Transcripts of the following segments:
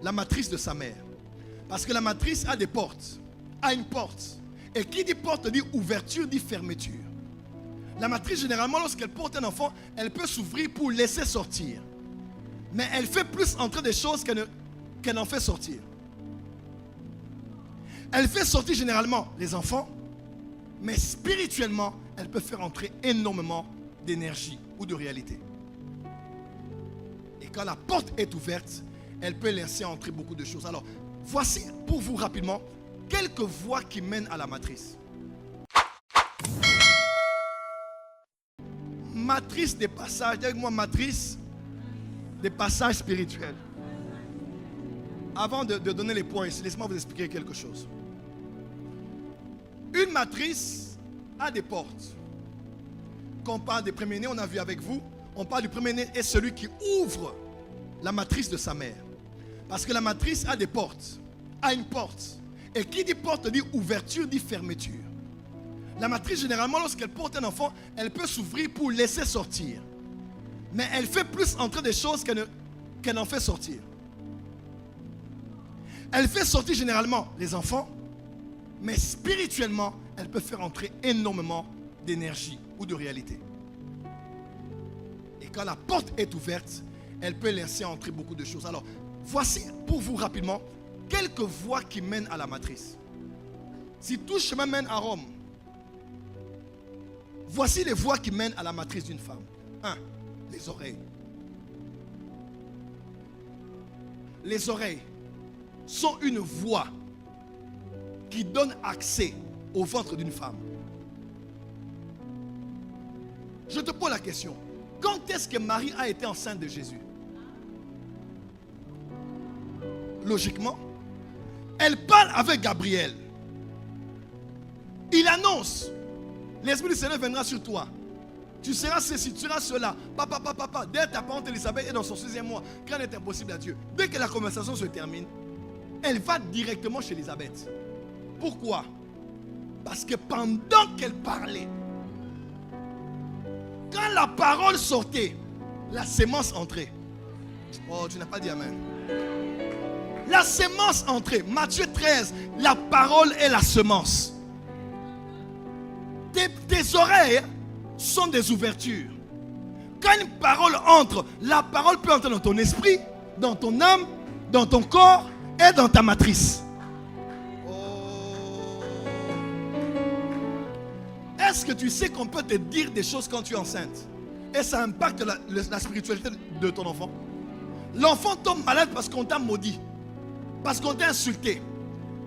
la matrice de sa mère. Parce que la matrice a des portes, a une porte. Et qui dit porte dit ouverture, dit fermeture. La matrice, généralement, lorsqu'elle porte un enfant, elle peut s'ouvrir pour laisser sortir. Mais elle fait plus entrer des choses qu'elle en fait sortir. Elle fait sortir généralement les enfants, mais spirituellement, elle peut faire entrer énormément d'énergie ou de réalité. Et quand la porte est ouverte, elle peut laisser entrer beaucoup de choses. Alors, voici pour vous rapidement quelques voies qui mènent à la matrice. Matrice des passages, dis avec moi matrice des passages spirituels. Avant de donner les points ici, laissez-moi vous expliquer quelque chose. Une matrice a des portes. Quand on parle des premiers-nés, on a vu avec vous, on parle du premier-né est celui qui ouvre la matrice de sa mère. Parce que la matrice a des portes, a une porte. Et qui dit porte dit ouverture, dit fermeture. La matrice, généralement, lorsqu'elle porte un enfant, elle peut s'ouvrir pour laisser sortir. Mais elle fait plus entrer des choses qu'elle en fait sortir. Elle fait sortir généralement les enfants, mais spirituellement, elle peut faire entrer énormément d'énergie ou de réalité. Et quand la porte est ouverte, elle peut laisser entrer beaucoup de choses. Alors, voici pour vous rapidement quelques voies qui mènent à la matrice. Si tout chemin mène à Rome, voici les voies qui mènent à la matrice d'une femme. 1. Les oreilles. Les oreilles sont une voie qui donne accès au ventre d'une femme. Je te pose la question. Quand est-ce que Marie a été enceinte de Jésus? Logiquement, elle parle avec Gabriel. Il annonce, l'Esprit du Seigneur viendra sur toi. Tu seras ceci, tu seras cela. Papa. Dès ta parente Elisabeth est dans son 6e mois. Rien n'est impossible à Dieu. Dès que la conversation se termine, elle va directement chez Elisabeth. Pourquoi? Parce que pendant qu'elle parlait, quand la parole sortait, la sémence entrait. Oh, tu n'as pas dit amen. La sémence entrait. Matthieu 13, la parole est la semence. Tes oreilles sont des ouvertures. Quand une parole entre, la parole peut entrer dans ton esprit, dans ton âme, dans ton corps et dans ta matrice. Oh. Est-ce que tu sais qu'on peut te dire des choses quand tu es enceinte? Et ça impacte la spiritualité de ton enfant? L'enfant tombe malade parce qu'on t'a maudit, parce qu'on t'a insulté,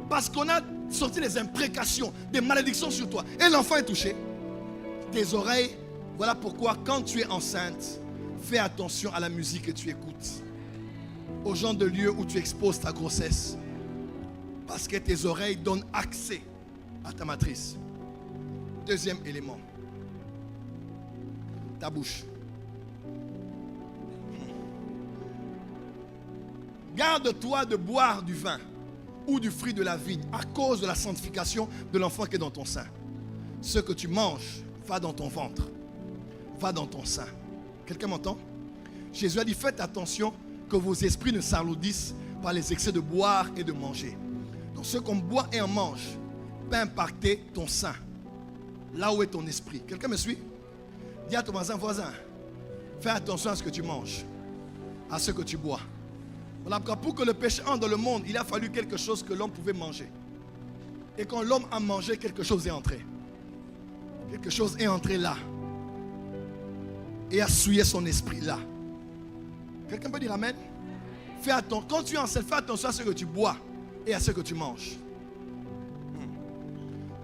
parce qu'on a sorti des imprécations, des malédictions sur toi. Et l'enfant est touché. Tes oreilles, voilà pourquoi quand tu es enceinte, fais attention à la musique que tu écoutes, aux gens de lieu où tu exposes ta grossesse. Parce que tes oreilles donnent accès à ta matrice. Deuxième élément, ta bouche. Garde-toi de boire du vin ou du fruit de la vigne à cause de la sanctification de l'enfant qui est dans ton sein. Ce que tu manges va dans ton ventre, va dans ton sein. Quelqu'un m'entend? Jésus a dit, faites attention que vos esprits ne s'alourdissent par les excès de boire et de manger. Donc ce qu'on boit et on mange peut impacter ton sein, là où est ton esprit. Quelqu'un me suit? Dis à ton voisin, fais attention à ce que tu manges, à ce que tu bois. Voilà pourquoi pour que le péché entre dans le monde, il a fallu quelque chose que l'homme pouvait manger. Et quand l'homme a mangé, quelque chose est entré. Quelque chose est entré là. Et a souillé son esprit là. Quelqu'un peut dire amen? Fais attention. Quand tu es enceinte, fais attention à ce que tu bois et à ce que tu manges.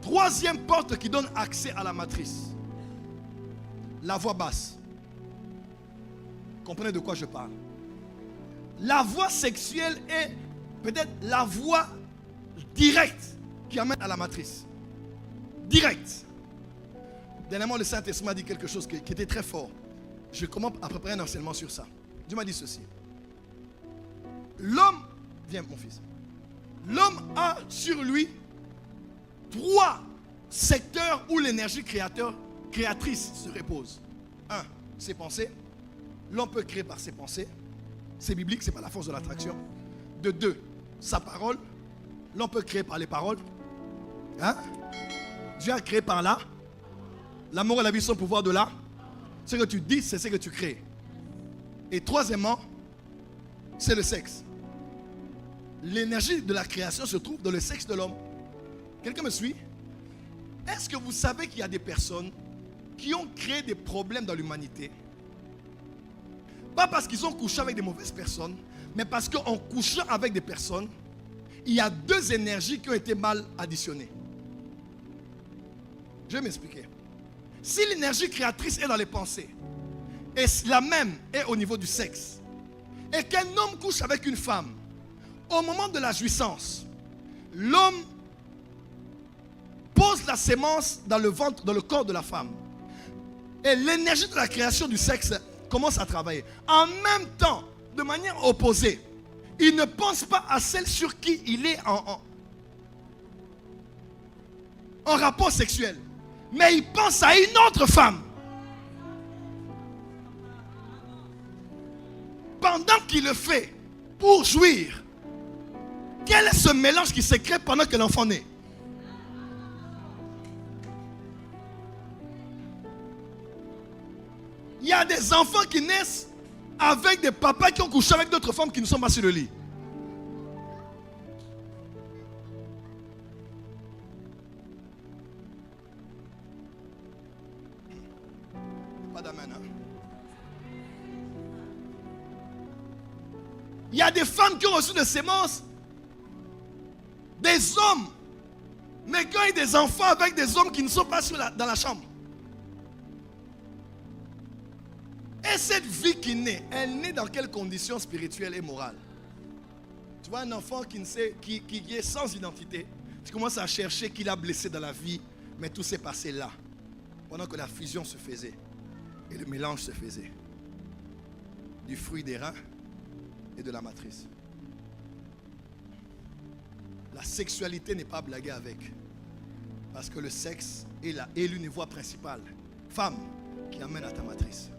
Troisième porte qui donne accès à la matrice. La voix basse. Comprenez de quoi je parle? La voix sexuelle est peut-être la voix directe qui amène à la matrice. Directe. Dernièrement, le Saint-Esprit m'a dit quelque chose qui était très fort. Je commence à préparer un enseignement sur ça. Dieu m'a dit ceci. L'homme, viens mon fils. L'homme a sur lui 3 secteurs où l'énergie créatrice se repose. 1, ses pensées. L'homme peut créer par ses pensées. C'est biblique, c'est pas la force de l'attraction. de deux. Sa parole, l'homme peut créer par les paroles. Hein? Dieu a créé par là. L'amour et la vie sont le pouvoir de là. Ce que tu dis, c'est ce que tu crées. Et troisièmement, c'est le sexe. L'énergie de la création se trouve dans le sexe de l'homme. Quelqu'un me suit? Est-ce que vous savez qu'il y a des personnes qui ont créé des problèmes dans l'humanité? Pas parce qu'ils ont couché avec des mauvaises personnes, mais parce qu'en couchant avec des personnes, il y a deux énergies qui ont été mal additionnées. Je vais m'expliquer. Si l'énergie créatrice est dans les pensées, et la même est au niveau du sexe, et qu'un homme couche avec une femme, au moment de la jouissance, l'homme pose la sémence dans le ventre, dans le corps de la femme. Et l'énergie de la création du sexe commence à travailler. En même temps, de manière opposée, il ne pense pas à celle sur qui il est en rapport sexuel. Mais il pense à une autre femme. Pendant qu'il le fait pour jouir, quel est ce mélange qui se crée pendant que l'enfant naît? Il y a des enfants qui naissent avec des papas qui ont couché avec d'autres femmes qui ne sont pas sur le lit. Pas d'amen, hein? Il y a des femmes qui ont reçu des sémences des hommes, mais qui ont des enfants avec des hommes qui ne sont pas dans la chambre. Et cette vie qui naît, elle naît dans quelles conditions spirituelles et morales? Tu vois un enfant qui est sans identité, tu commences à chercher qui l'a blessé dans la vie, mais tout s'est passé là, pendant que la fusion se faisait et le mélange se faisait du fruit des reins et de la matrice. La sexualité n'est pas blaguée avec, parce que le sexe est l'une des voies principales, femme, qui amène à ta matrice.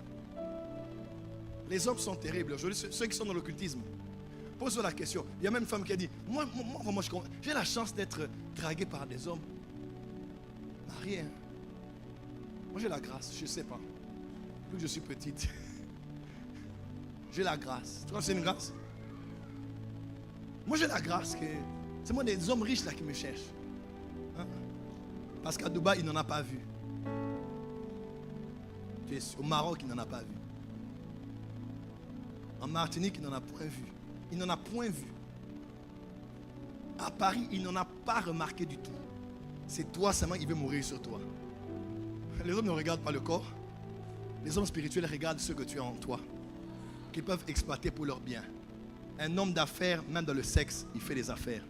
Les hommes sont terribles. Aujourd'hui, ceux qui sont dans l'occultisme, pose-toi la question. Il y a même une femme qui a dit, moi j'ai la chance d'être dragué par des hommes mariés. Hein. Moi j'ai la grâce, je ne sais pas. Plus je suis petite, j'ai la grâce. Tu vois, c'est une grâce. Moi j'ai la grâce que c'est moi des hommes riches là qui me cherchent. Hein? Parce qu'à Dubaï, il n'en a pas vu. Au Maroc, il n'en a pas vu. En Martinique, il n'en a point vu. Il n'en a point vu. À Paris, il n'en a pas remarqué du tout. C'est toi seulement, il veut mourir sur toi. Les hommes ne regardent pas le corps. Les hommes spirituels regardent ce que tu as en toi, qu'ils peuvent exploiter pour leur bien. Un homme d'affaires, même dans le sexe, il fait des affaires.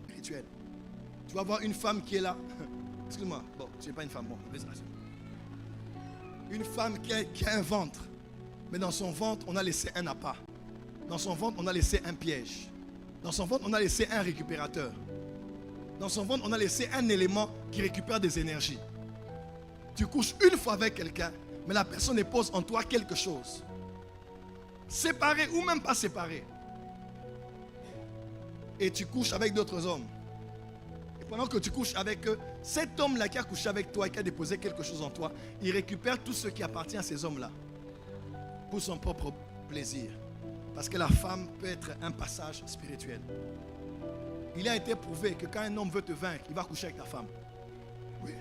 Spirituel. Tu vas voir une femme qui est là. Excuse-moi, bon, tu n'es pas une femme. Bon, une femme qui a un ventre. Mais dans son ventre, on a laissé un appât. Dans son ventre, on a laissé un piège. Dans son ventre, on a laissé un récupérateur. Dans son ventre, on a laissé un élément qui récupère des énergies. Tu couches une fois avec quelqu'un, mais la personne dépose en toi quelque chose. Séparé ou même pas séparé. Et tu couches avec d'autres hommes. Et pendant que tu couches avec eux, cet homme-là qui a couché avec toi et qui a déposé quelque chose en toi, il récupère tout ce qui appartient à ces hommes-là. Pour son propre plaisir. Parce que la femme peut être un passage spirituel. Il a été prouvé que quand un homme veut te vaincre, il va coucher avec ta femme. Oui.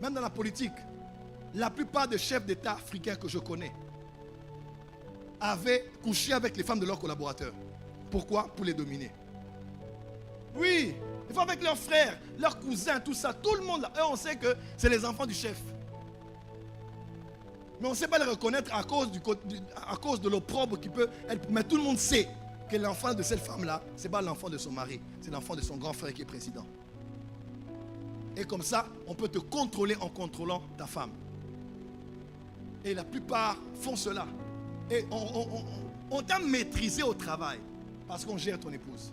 Même dans la politique, la plupart des chefs d'État africains que je connais avaient couché avec les femmes de leurs collaborateurs. Pourquoi? Pour les dominer. Oui, des fois avec leurs frères, leurs cousins, tout ça, tout le monde là. Eux, on sait que c'est les enfants du chef. Mais on ne sait pas les reconnaître à cause de l'opprobre qui peut être. Mais tout le monde sait que l'enfant de cette femme-là, ce n'est pas l'enfant de son mari, c'est l'enfant de son grand frère qui est président. Et comme ça, on peut te contrôler en contrôlant ta femme. Et la plupart font cela. Et on t'a maîtrisé au travail parce qu'on gère ton épouse.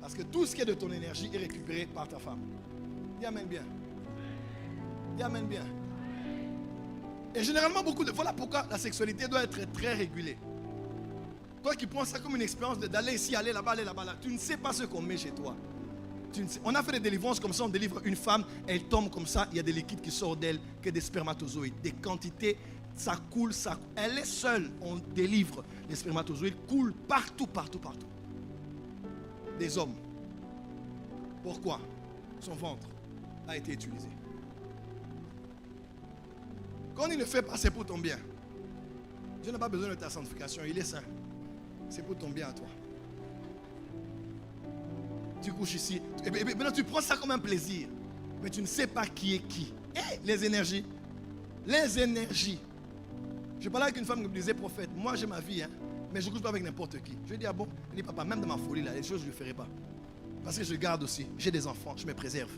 Parce que tout ce qui est de ton énergie est récupéré par ta femme. Dis amen bien. Dis amen bien. Et généralement, voilà pourquoi la sexualité doit être très régulée. Toi qui prends ça comme une expérience d'aller ici, aller là-bas, là. Tu ne sais pas ce qu'on met chez toi. On a fait des délivrances comme ça, on délivre une femme, elle tombe comme ça, il y a des liquides qui sortent d'elle, que des spermatozoïdes. Des quantités, ça coule. Elle est seule, on délivre. Les spermatozoïdes coulent partout. Des hommes. Pourquoi? Son ventre a été utilisé. Quand il ne fait pas, c'est pour ton bien. Dieu n'a pas besoin de ta sanctification, il est saint. C'est pour ton bien à toi. Tu couches ici. Et maintenant tu prends ça comme un plaisir. Mais tu ne sais pas qui est qui. Les énergies. Je parlais avec une femme qui me disait, prophète, moi j'ai ma vie, mais je ne couche pas avec n'importe qui. Je lui ai dit, ah bon? Elle dit, papa, même dans ma folie, là, les choses je ne le ferai pas. Parce que je garde aussi. J'ai des enfants, je me préserve.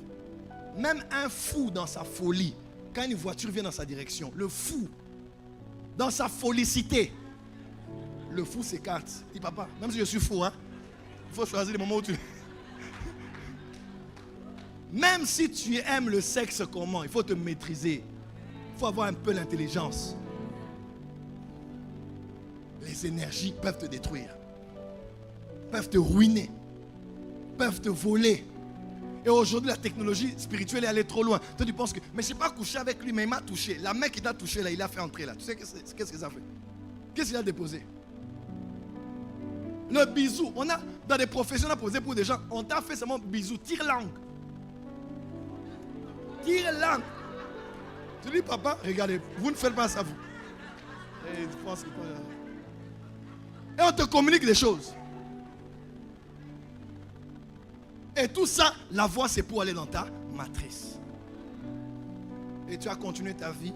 Même un fou dans sa folie, quand une voiture vient dans sa direction, le fou, dans sa folicité, le fou s'écarte. Il dit, papa, même si je suis fou, il faut choisir les moments où tu... Même si tu aimes le sexe comment, il faut te maîtriser. Il faut avoir un peu l'intelligence. Les énergies peuvent te détruire, peuvent te ruiner, peuvent te voler. Et aujourd'hui, la technologie spirituelle est allée trop loin. Toi, tu penses que, mais je n'ai pas couché avec lui, mais il m'a touché. La main qui t'a touché, là, il a fait entrer là. Tu sais qu'est-ce que ça fait? Qu'est-ce qu'il a déposé? Le bisou. On a, dans des professions, on a posé pour des gens, on t'a fait seulement bisou, tire-langue. Tire-langue. Tu dis, papa, regardez, vous ne faites pas ça, vous. Et tu penses que... Et on te communique des choses. Et tout ça, la voix, c'est pour aller dans ta matrice. Et tu as continué ta vie,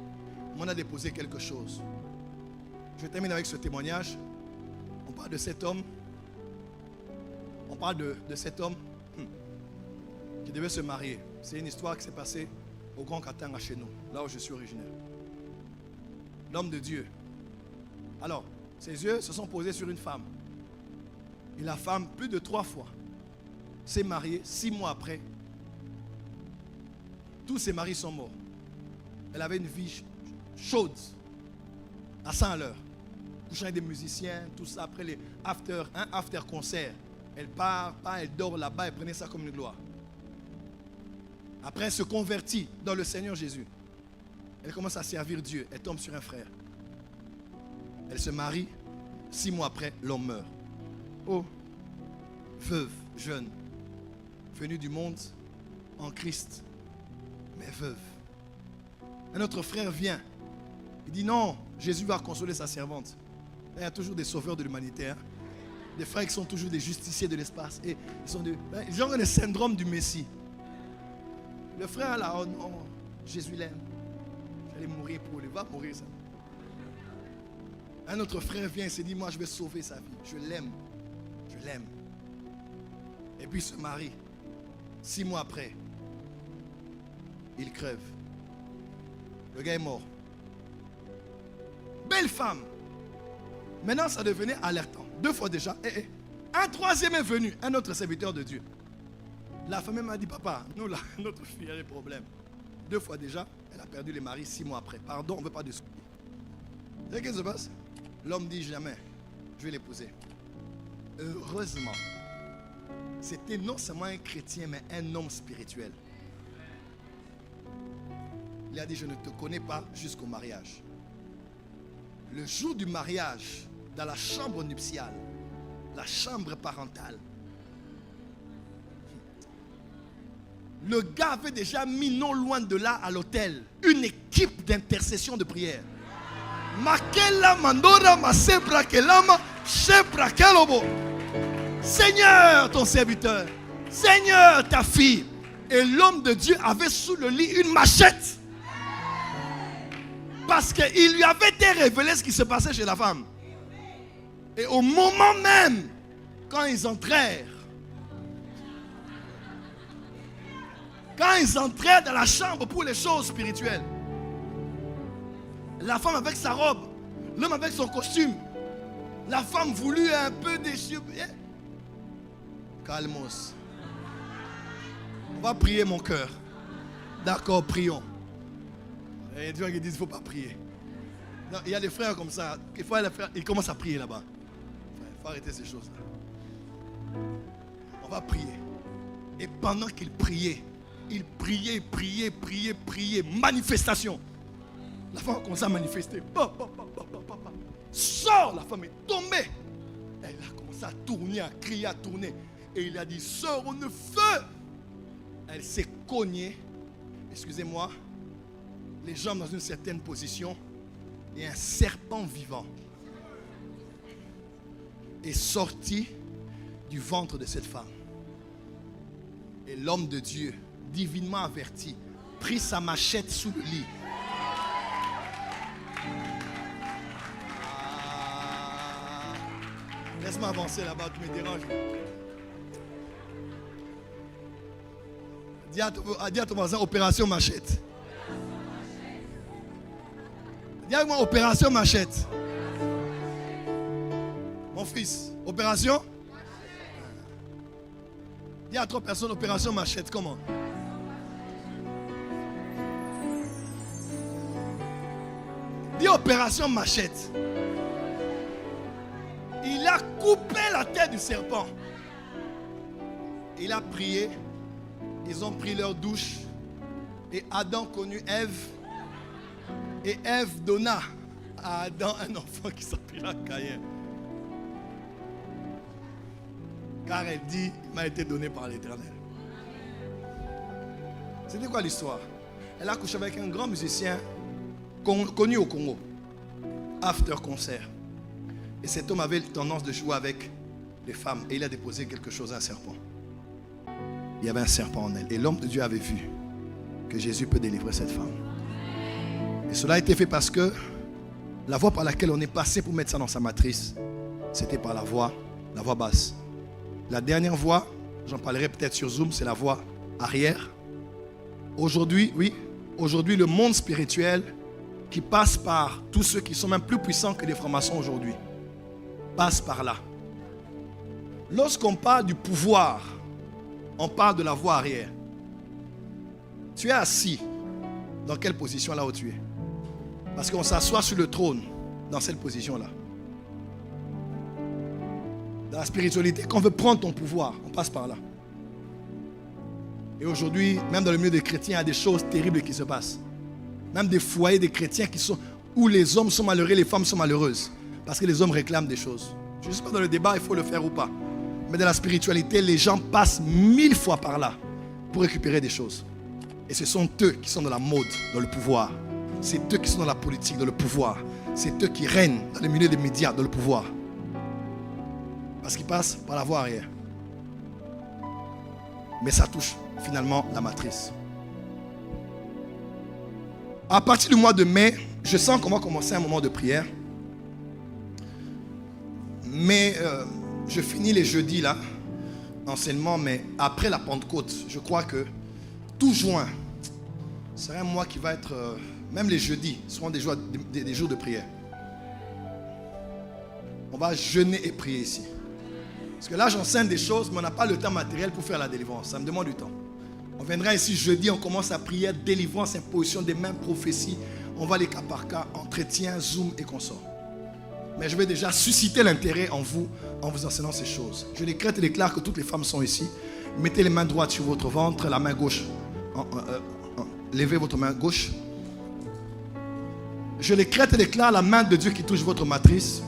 mais on a déposé quelque chose. Je termine avec ce témoignage. On parle de cet homme. On parle de cet homme qui devait se marier. C'est une histoire qui s'est passée au Grand Katanga chez nous, là où je suis originaire. L'homme de Dieu. Alors, ses yeux se sont posés sur une femme. Et la femme, plus de 3 fois, s'est mariée. 6 mois après, tous ses maris sont morts. Elle avait une vie chaude, à 100 à l'heure. Couchant avec des musiciens, tout ça, après les after concert. Elle part, elle dort là-bas, elle prenait ça comme une gloire. Après, elle se convertit dans le Seigneur Jésus. Elle commence à servir Dieu. Elle tombe sur un frère. Elle se marie. 6 mois après, l'homme meurt. Oh, veuve, jeune, venue du monde en Christ, mais veuve. Un autre frère vient. Il dit non, Jésus va consoler sa servante. Il y a toujours des sauveurs de l'humanité. Des frères qui sont toujours des justiciers de l'espace. Et ils ont le syndrome du Messie. Le frère là, oh non, Jésus l'aime. J'allais mourir pour lui. Va mourir ça. Un autre frère vient et se dit, moi je vais sauver sa vie. Je l'aime. Je l'aime. Et puis il se marie. 6 mois après, il crève. Le gars est mort. Belle femme. Maintenant ça devenait alertant. 2 fois déjà. Un troisième est venu. Un autre serviteur de Dieu. La femme m'a dit, papa, nous là, notre fille a des problèmes. 2 fois déjà, elle a perdu les maris 6 mois après. Pardon, on ne veut pas discuter. Vous savez ce qui se passe? L'homme dit jamais, je vais l'épouser. Heureusement, c'était non seulement un chrétien, mais un homme spirituel. Il a dit, je ne te connais pas jusqu'au mariage. Le jour du mariage, dans la chambre nuptiale, la chambre parentale, le gars avait déjà mis non loin de là à l'hôtel une équipe d'intercession de prière. Seigneur, ton serviteur. Seigneur, ta fille. Et l'homme de Dieu avait sous le lit une machette. Parce qu'il lui avait été révélé ce qui se passait chez la femme. Et au moment même, quand ils entrèrent dans la chambre pour les choses spirituelles, la femme avec sa robe, l'homme avec son costume, la femme voulut un peu déchirée. Calmos. On va prier mon cœur. D'accord, prions. Et Dieu qui dit, il ne faut pas prier. Non, il y a des frères comme ça. Ils commencent à prier là-bas. Il faut arrêter ces choses-là. On va prier. Et pendant qu'il priait, manifestation. La femme a commencé à manifester. Sors, la femme est tombée. Elle a commencé à tourner, à crier, à tourner. Et il a dit, sors, on ne feu. Elle s'est cognée, excusez-moi, les jambes dans une certaine position. Et un serpent vivant est sorti du ventre de cette femme. Et l'homme de Dieu, divinement averti, prit sa machette sous le lit. Laisse-moi avancer là-bas, tu me déranges. Dis à ton voisin, opération machette. Dis à moi, opération machette. Mon fils, opération. Dis à 3 personnes, opération machette. Comment? Dis opération machette. Il a coupé la tête du serpent. Il a prié. Ils ont pris leur douche. Et Adam connut Ève. Et Ève donna à Adam un enfant qui s'appela Caïn. Car elle dit, il m'a été donné par l'Éternel. C'était quoi l'histoire? Elle a couché avec un grand musicien connu au Congo. After concert. Et cet homme avait tendance de jouer avec les femmes. Et il a déposé quelque chose à un serpent. Il y avait un serpent en elle. Et l'homme de Dieu avait vu que Jésus peut délivrer cette femme. Et cela a été fait parce que la voie par laquelle on est passé pour mettre ça dans sa matrice, c'était par la voie basse. La dernière voie, j'en parlerai peut-être sur Zoom, c'est la voie arrière. Aujourd'hui, oui, aujourd'hui le monde spirituel qui passe par tous ceux qui sont même plus puissants que les francs-maçons aujourd'hui, passe par là. Lorsqu'on parle du pouvoir, on parle de la voie arrière. Tu es assis dans quelle position là où tu es? Parce qu'on s'assoit sur le trône dans cette position-là. Dans la spiritualité, quand on veut prendre ton pouvoir, on passe par là. Et aujourd'hui, même dans le milieu des chrétiens, il y a des choses terribles qui se passent. Même des foyers des chrétiens où les hommes sont malheureux, les femmes sont malheureuses. Parce que les hommes réclament des choses. Je ne sais pas dans le débat, il faut le faire ou pas. Mais dans la spiritualité, les gens passent 1000 fois par là pour récupérer des choses. Et ce sont eux qui sont dans la mode, dans le pouvoir. C'est eux qui sont dans la politique, dans le pouvoir. C'est eux qui règnent dans le milieu des médias, dans le pouvoir. Parce qu'ils passent par la voie arrière. Mais ça touche finalement la matrice. À partir du mois de mai, je sens qu'on va commencer un moment de prière. Mais je finis les jeudis là, enseignement, mais après la Pentecôte, je crois que tout juin sera un mois qui va être, même les jeudis, seront des jours de prière. On va jeûner et prier ici. Parce que là, j'enseigne des choses, mais on n'a pas le temps matériel pour faire la délivrance. Ça me demande du temps. On viendra ici jeudi, on commence à prier, délivrance, imposition des mains, prophétie. On va les cas par cas, entretien, Zoom et consorts. Mais je vais déjà susciter l'intérêt en vous enseignant ces choses. Je décrète et déclare que toutes les femmes sont ici. Mettez les mains droites sur votre ventre, la main gauche. Levez votre main gauche. Je décrète et déclare la main de Dieu qui touche votre matrice.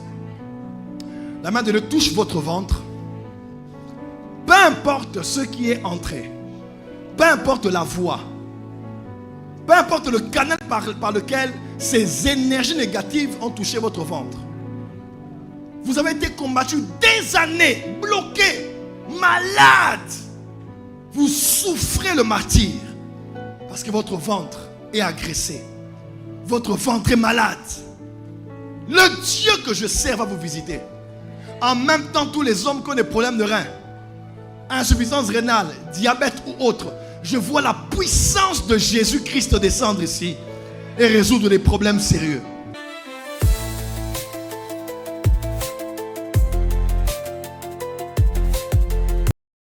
La main de Dieu touche votre ventre. Peu importe ce qui est entré. Peu importe la voie. Peu importe le canal par lequel ces énergies négatives ont touché votre ventre. Vous avez été combattu des années, bloqué, malade. Vous souffrez le martyre parce que votre ventre est agressé. Votre ventre est malade. Le Dieu que je sers va vous visiter. En même temps, tous les hommes qui ont des problèmes de reins, insuffisance rénale, diabète ou autre, je vois la puissance de Jésus-Christ descendre ici et résoudre des problèmes sérieux.